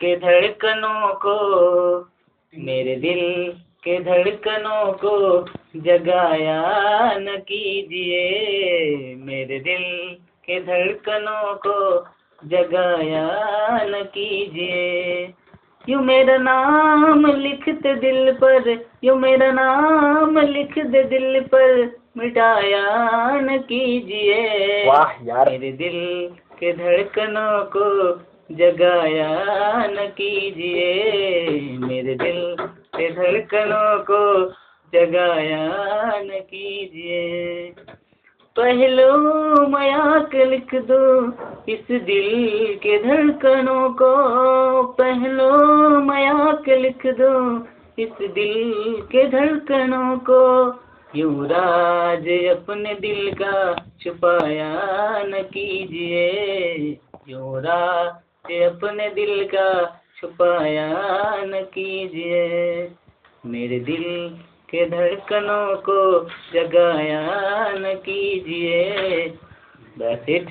के धड़कनों को, मेरे दिल के धड़कनों को जगाया न कीजिए, मेरे दिल के धड़कनों को जगाया न कीजिए। यूँ मेरा नाम लिख दे दिल पर, यूँ मेरा नाम लिख दे दिल पर, मिटाया न कीजिए। वाह यार। मेरे दिल के धड़कनों को जगाया न कीजिए, मेरे दिल के धड़कनों को जगाया न कीजिए। पहलू मैं आके लिख दूं इस दिल के धड़कनों को, पहलू मैं आके लिख दूं इस दिल के धड़कनों को। यूँ राज अपने दिल का छुपाया न कीजिए, यूँ राज अपने दिल का छुपाया न कीजिए। मेरे दिल के धड़कनों को जगाया न कीजिए। That's it.